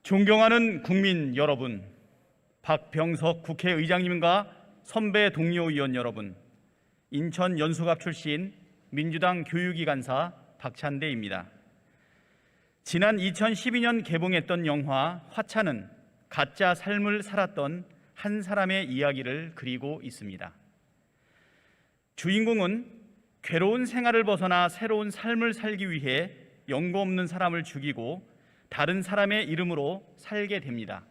존경하는 국민 여러분, 박병석 국회의장님과 선배 동료 의원 여러분, 인천 연수갑 출신 민주당 교육위 간사 박찬대입니다. 지난 2012년 개봉했던 영화 화차는 가짜 삶을 살았던 한 사람의 이야기를 그리고 있습니다. 주인공은 괴로운 생활을 벗어나 새로운 삶을 살기 위해 연고 없는 사람을 죽이고 다른 사람의 이름으로 살게 됩니다.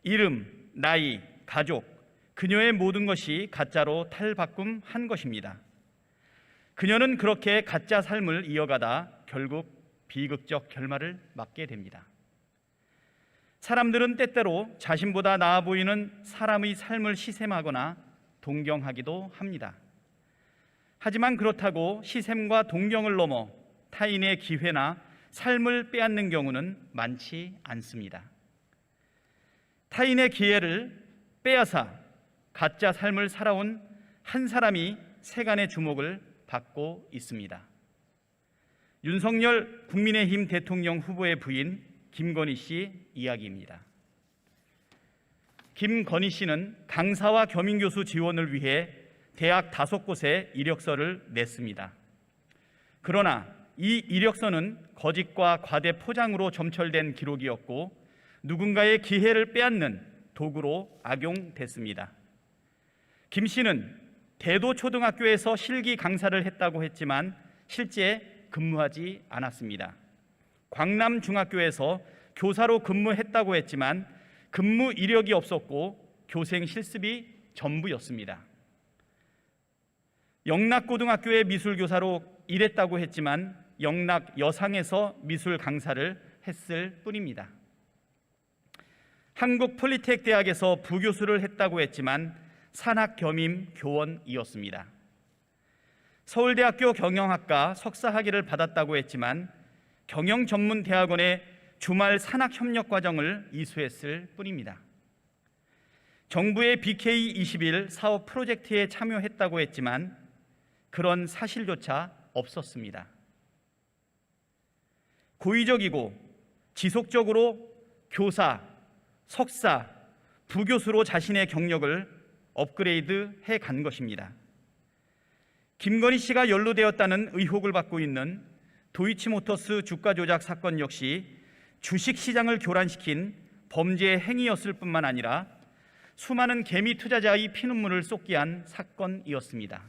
이름, 나이, 가족, 그녀의 모든 것이 가짜로 탈바꿈한 것입니다. 그녀는 그렇게 가짜 삶을 이어가다 결국 비극적 결말을 맞게 됩니다. 사람들은 때때로 자신보다 나아 보이는 사람의 삶을 시샘하거나 동경하기도 합니다. 하지만 그렇다고 시샘과 동경을 넘어 타인의 기회나 삶을 빼앗는 경우는 많지 않습니다. 타인의 기회를 빼앗아 가짜 삶을 살아온 한 사람이 세간의 주목을 받고 있습니다. 윤석열 국민의힘 대통령 후보의 부인 김건희 씨 이야기입니다. 김건희 씨는 강사와 겸임교수 지원을 위해 대학 5곳에 이력서를 냈습니다. 그러나 이 이력서는 거짓과 과대 포장으로 점철된 기록이었고 누군가의 기회를 빼앗는 도구로 악용됐습니다. 김 씨는 대도초등학교에서 실기 강사를 했다고 했지만 실제 근무하지 않았습니다. 광남중학교에서 교사로 근무했다고 했지만 근무 이력이 없었고 교생 실습이 전부였습니다. 영락고등학교의 미술교사로 일했다고 했지만 영락여상에서 미술 강사를 했을 뿐입니다. 한국폴리텍대학에서 부교수를 했다고 했지만 산학겸임 교원이었습니다. 서울대학교 경영학과 석사학위를 받았다고 했지만 경영전문대학원의 주말 산학협력과정을 이수했을 뿐입니다. 정부의 BK21 사업 프로젝트에 참여했다고 했지만 그런 사실조차 없었습니다. 고의적이고 지속적으로 교사, 석사, 부교수로 자신의 경력을 업그레이드 해간 것입니다. 김건희 씨가 연루되었다는 의혹을 받고 있는 도이치모터스 주가 조작 사건 역시 주식시장을 교란시킨 범죄 행위였을 뿐만 아니라 수많은 개미 투자자의 피눈물을 쏟게 한 사건이었습니다.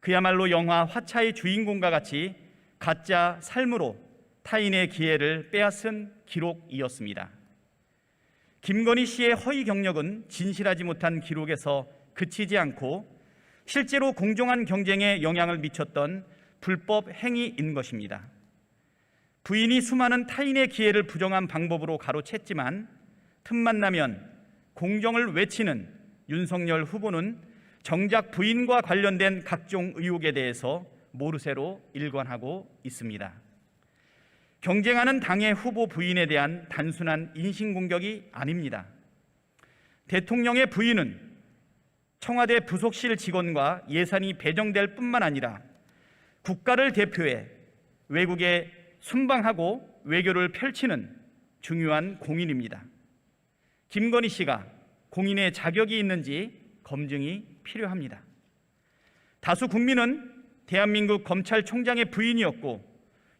그야말로 영화 화차의 주인공과 같이 가짜 삶으로 타인의 기회를 빼앗은 기록이었습니다. 김건희 씨의 허위 경력은 진실하지 못한 기록에서 그치지 않고 실제로 공정한 경쟁에 영향을 미쳤던 불법 행위인 것입니다. 부인이 수많은 타인의 기회를 부정한 방법으로 가로챘지만 틈만 나면 공정을 외치는 윤석열 후보는 정작 부인과 관련된 각종 의혹에 대해서 모르쇠로 일관하고 있습니다. 경쟁하는 당의 후보 부인에 대한 단순한 인신공격이 아닙니다. 대통령의 부인은 청와대 부속실 직원과 예산이 배정될 뿐만 아니라 국가를 대표해 외국에 순방하고 외교를 펼치는 중요한 공인입니다. 김건희 씨가 공인의 자격이 있는지 검증이 필요합니다. 다수 국민은 대한민국 검찰총장의 부인이었고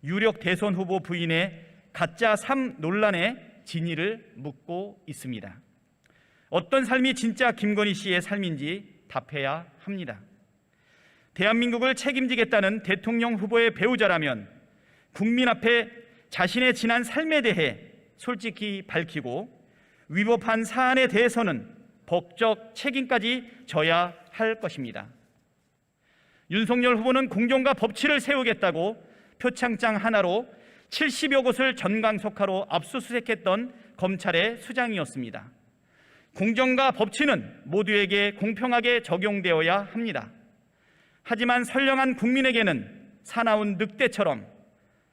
유력 대선 후보 부인의 가짜 삶 논란에 진위를 묻고 있습니다. 어떤 삶이 진짜 김건희 씨의 삶인지 답해야 합니다. 대한민국을 책임지겠다는 대통령 후보의 배우자라면 국민 앞에 자신의 지난 삶에 대해 솔직히 밝히고 위법한 사안에 대해서는 법적 책임까지 져야 할 것입니다. 윤석열 후보는 공정과 법치를 세우겠다고 표창장 하나로 70여 곳을 전광석화로 압수수색했던 검찰의 수장이었습니다. 공정과 법치는 모두에게 공평하게 적용되어야 합니다. 하지만 선량한 국민에게는 사나운 늑대처럼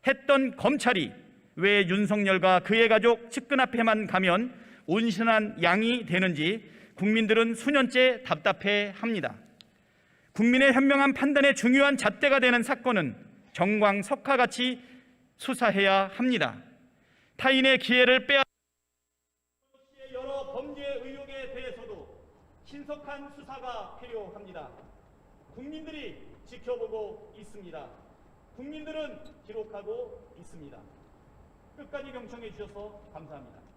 했던 검찰이 왜 윤석열과 그의 가족 측근 앞에만 가면 온순한 양이 되는지 국민들은 수년째 답답해합니다. 국민의 현명한 판단에 중요한 잣대가 되는 사건은 정광석화같이 수사해야 합니다. 타인의 기회를 빼앗는 여러 범죄 의혹에 대해서도 신속한 수사가 필요합니다. 국민들이 지켜보고 있습니다. 국민들은 기록하고 있습니다. 끝까지 경청해 주셔서 감사합니다.